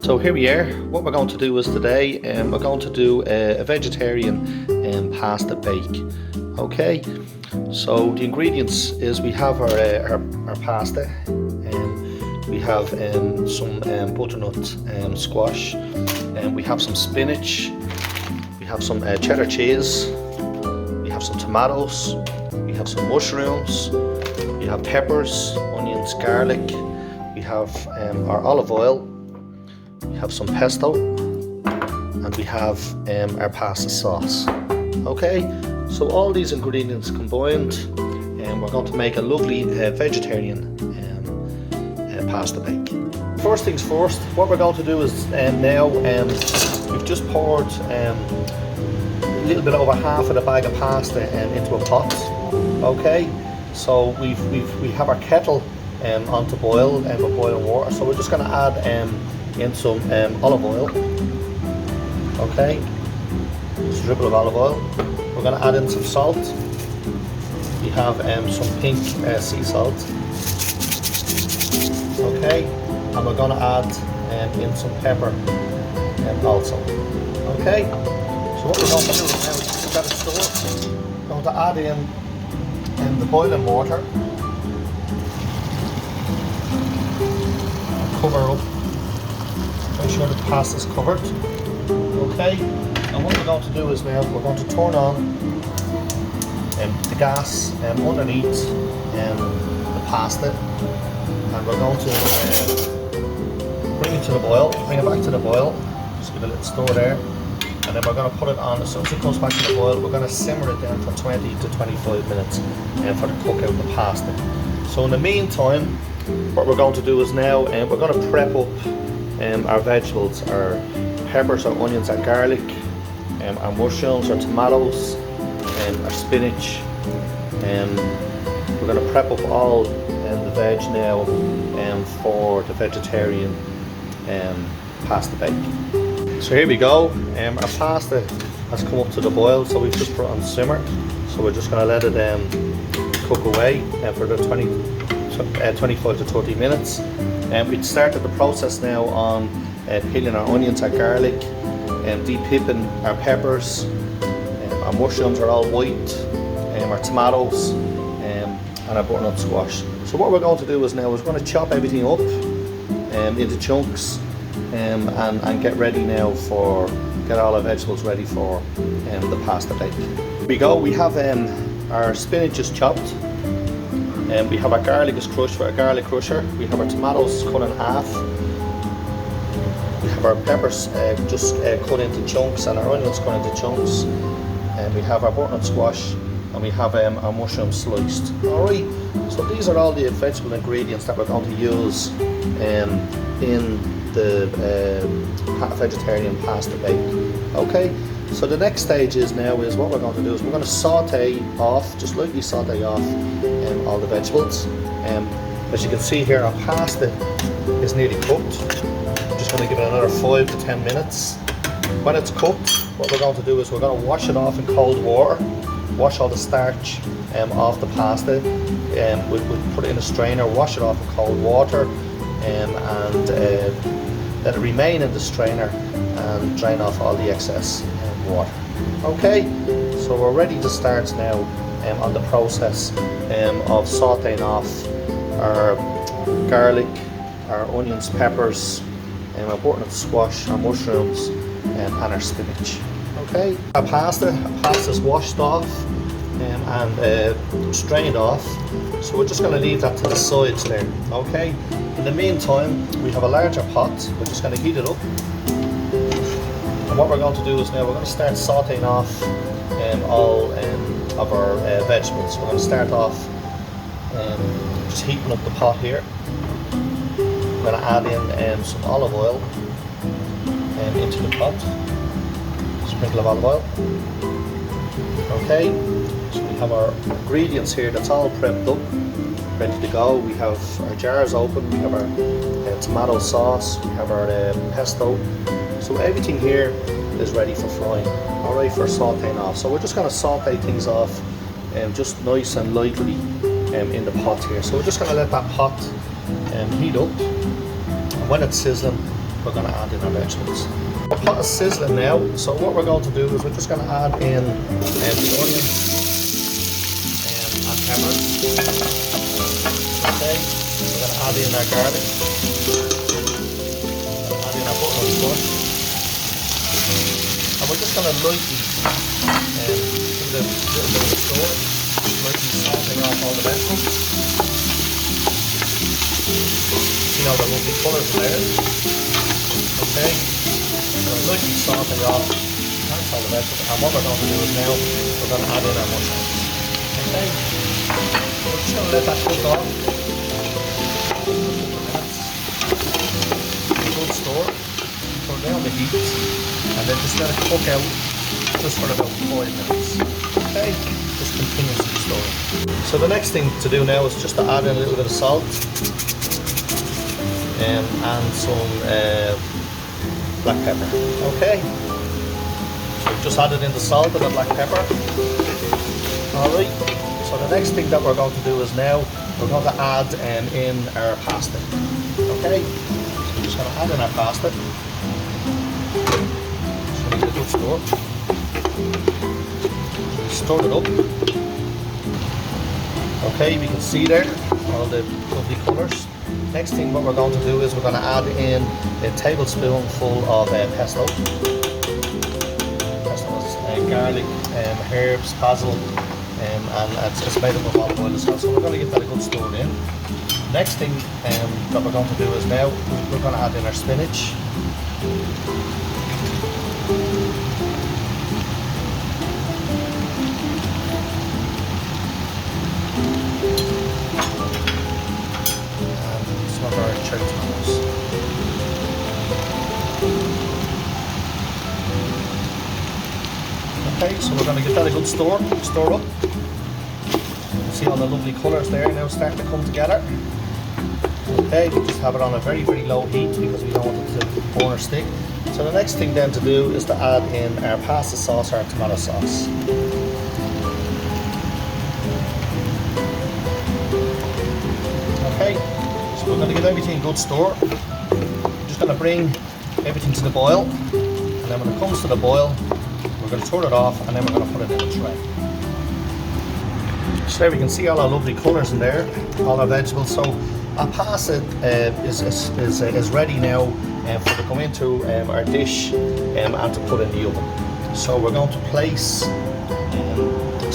So here we are. What we're going to do is today we're going to do a vegetarian pasta bake. Okay, so the ingredients is we have our pasta, we have some butternut squash, and we have some spinach, we have some cheddar cheese, we have some tomatoes, we have some mushrooms, we have peppers, onions, garlic, we have our olive oil, we have some pesto, and we have our pasta sauce. Okay, so all these ingredients combined, and we're going to make a lovely vegetarian pasta bake. First things first, what we're going to do is now we've just poured a little bit over half of the bag of pasta into a pot. Okay, so we have our kettle on to boil with boiling water. So we're just going to add in some olive oil. Okay, just a dribble of olive oil. We're going to add in some salt. We have some pink sea salt. Okay, and we're going to add in some pepper also. Okay, so what we're going to do is now is put that in store. We're going to add in the boiling water. Cover up. Make sure the pasta's covered. Okay, and what we're going to do is now we're going to turn on the gas underneath the pasta, and we're going to bring it to the boil, bring it back to the boil, just give it a little stir there, and then we're going to put it on. As soon as it comes back to the boil, we're going to simmer it down for 20 to 25 minutes for the cook out the pasta. So in the meantime, what we're going to do is now we're going to prep up our vegetables, our peppers, our onions, our garlic, our mushrooms, our tomatoes, our spinach. We're going to prep up all the veg now for the vegetarian pasta bake. So here we go. Our pasta has come up to the boil, so we've just put it on simmer. So we're just going to let it cook away for the 25 to 30 minutes. We've started the process now on peeling our onions, our garlic, de-pipping our peppers, our mushrooms are all white, our tomatoes, and our butternut squash. So what we're going to do is now we're going to chop everything up into chunks and get ready now get all our vegetables ready for the pasta bake. Here we go. We have our spinach is chopped. We have our garlic is crushed with a garlic crusher. We have our tomatoes cut in half. We have our peppers just cut into chunks, and our onions cut into chunks. And we have our butternut squash, and we have our mushrooms sliced. Alright, so these are all the vegetable ingredients that we're going to use in the vegetarian pasta bake. Okay, so the next stage is what we're going to do is we're going to saute off, just lightly saute off all the vegetables. As you can see here, our pasta is nearly cooked. I'm just going to give it another 5 to 10 minutes. When it's cooked, what we're going to do is we're going to wash it off in cold water, wash all the starch off the pasta. We'll put it in a strainer, wash it off in cold water, and let it remain in the strainer and drain off all the excess water. Okay, so we're ready to start now on the process of sauteing off our garlic, our onions, peppers, our butternut squash, our mushrooms, and our spinach. Okay, our pasta's washed off and strained off, so we're just going to leave that to the sides there. Okay, in the meantime, we have a larger pot. We're just going to heat it up. And what we're going to do is now we're going to start sauteing off all of our vegetables. We're going to start off just heating up the pot here. We're going to add in some olive oil into the pot. Sprinkle of olive oil. Okay, so we have our ingredients here. That's all prepped up, ready to go. We have our jars open. We have our tomato sauce. We have our pesto. So everything here is ready for frying. Alright, for sauteing off. So we're just going to saute things off just nice and lightly in the pot here. So we're just going to let that pot heat up. And when it's sizzling, we're going to add in our vegetables. The pot is sizzling now, so what we're going to do is we're just going to add in the onions and pepper. Okay, we're going to add in our garlic, add in our butternut squash, and we're just going to lightly give it a little bit of a stir, lightly salting off all the vegetables. See all the lovely colours there. Okay, so lightly salting off, that's all the vegetables. And what we're going to do is now we're going to add in our mushrooms. Okay, so we're just going to let that cook off. Good stir, turn down the heat, and then just let it cook out just for about 5 minutes. Okay, just continuously stirring. So the next thing to do now is just to add in a little bit of salt. And some black pepper. Okay, so we've just added in the salt and the black pepper. Alright, so the next thing that we're going to do is now we're going to add in our pasta. Okay, so we're just going to add in our pasta. Just going to give it a good stir. Stir it up. Okay, we can see there all the lovely colours. Next thing what we're going to do is we're going to add in a tablespoonful of pesto. Pesto is garlic, herbs, basil, and it's made up of olive oil as well. So we're going to give that a good stir in. Next thing that we're going to do is now we're going to add in our spinach. Of our cherry tomatoes. Okay, so we're going to give that a good stir up. See all the lovely colours there now starting to come together. Okay, we just have it on a very, very low heat because we don't want it to burn or stick. So the next thing then to do is to add in our pasta sauce, our tomato sauce. Okay. We're going to give everything a good stir. We're just going to bring everything to the boil, and then when it comes to the boil, we're going to turn it off, and then we're going to put it in a tray. So there we can see all our lovely colours in there, all our vegetables. So our pasta is ready now for to come into our dish and to put in the oven. So we're going to place,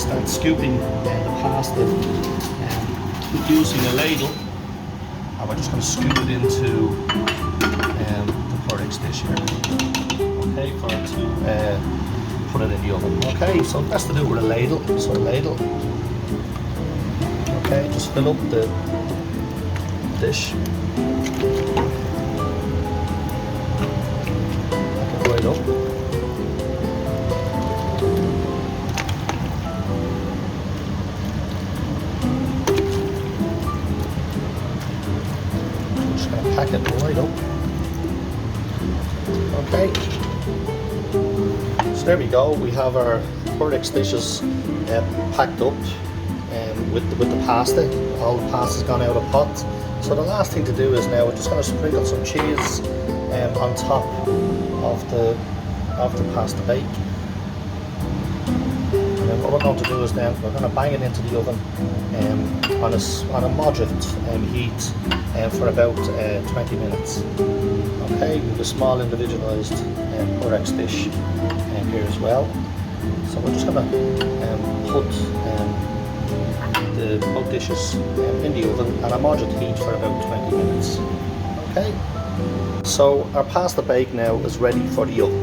start scooping the pasta using a ladle. And we're just going to scoop it into the Pyrex dish here, okay, for it to put it in the oven. Okay, so that's to do with a ladle. So a ladle, okay, just fill up the dish, pack it right up. Pack it right up. Okay, so there we go. We have our Pyrex dishes packed up with the pasta. All the pasta's gone out of the pot. So the last thing to do is now we're just going to sprinkle some cheese on top of the pasta bake. And then what we're going to do is then we're going to bang it into the oven on a moderate heat for about 20 minutes. Okay, we have a small individualised Pyrex dish here as well. So we're just going to put both dishes in the oven on a moderate heat for about 20 minutes. Okay, so our pasta bake now is ready for the oven.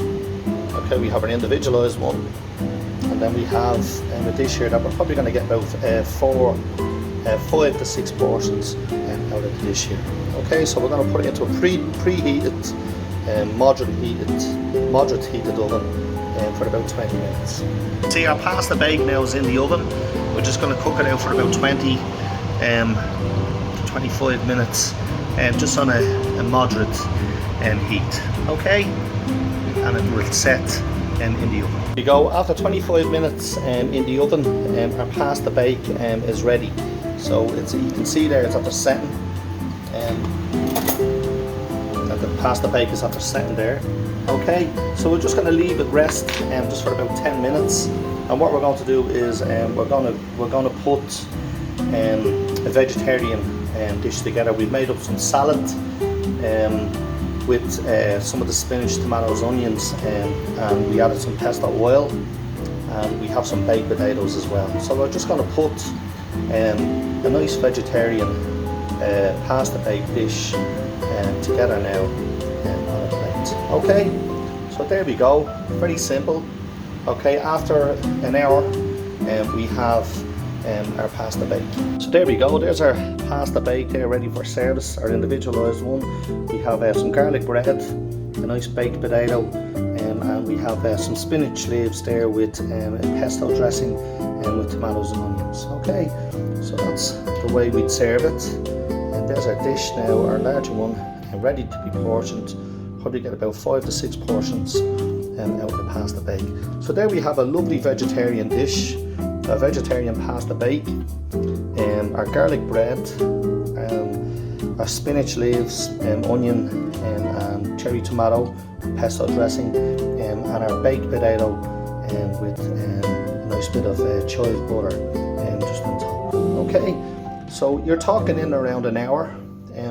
Okay, we have an individualised one, and then we have a dish here that we're probably going to get about 5 to 6 portions out of the dish here. Okay, so we're going to put it into a preheated, moderate heated oven for about 20 minutes. See, our pasta bake now is in the oven. We're just going to cook it out for about 20 to 25 minutes, just on a moderate heat. Okay, and it will set in the oven. Here we go. After 25 minutes in the oven, our pasta bake is ready. So you can see there it's after setting, and pasta bake is after setting there. Okay, so we're just going to leave it rest just for about 10 minutes. And what we're going to do is we're going to put a vegetarian dish together. We've made up some salad with some of the spinach, tomatoes, onions, and we added some pesto oil, and we have some baked potatoes as well. So we're just going to put a nice vegetarian pasta bake dish together now on a plate. Okay, so there we go, very simple. Okay, after an hour we have our pasta bake. So there we go, there's our pasta bake there ready for service, our individualised one. We have some garlic bread, a nice baked potato, and we have some spinach leaves there with a pesto dressing and with tomatoes and onions. Okay, so that's the way we'd serve it. And there's our dish now, our larger one, ready to be portioned. Probably get about 5 to 6 portions out of the pasta bake. So there we have a lovely vegetarian dish, a vegetarian pasta bake, our garlic bread, our spinach leaves, onion and cherry tomato, pesto dressing, and our baked potato with a nice bit of chive butter just on top. Okay, so you're talking in around an hour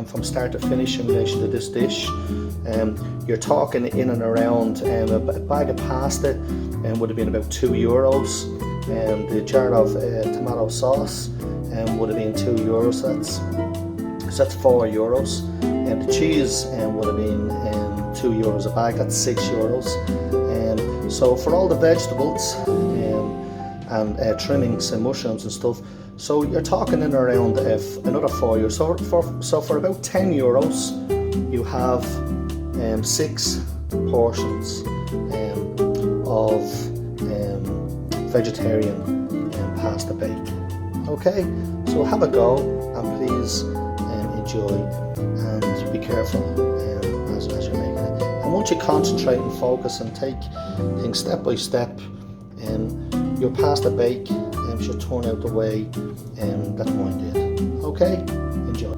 from start to finish in relation to this dish. You're talking in and around a bag of pasta would have been about €2. The jar of tomato sauce would have been €2. So that's €4. And the cheese would have been €2 a bag. That's €6. So for all the vegetables and trimmings and mushrooms and stuff, so you're talking in around another €4. So for about €10, you have 6 portions of vegetarian pasta bake. Okay, so have a go and please enjoy and be careful as you're making it. And once you concentrate and focus and take things step by step, your pasta bake should turn out the way that mine did. Okay, enjoy.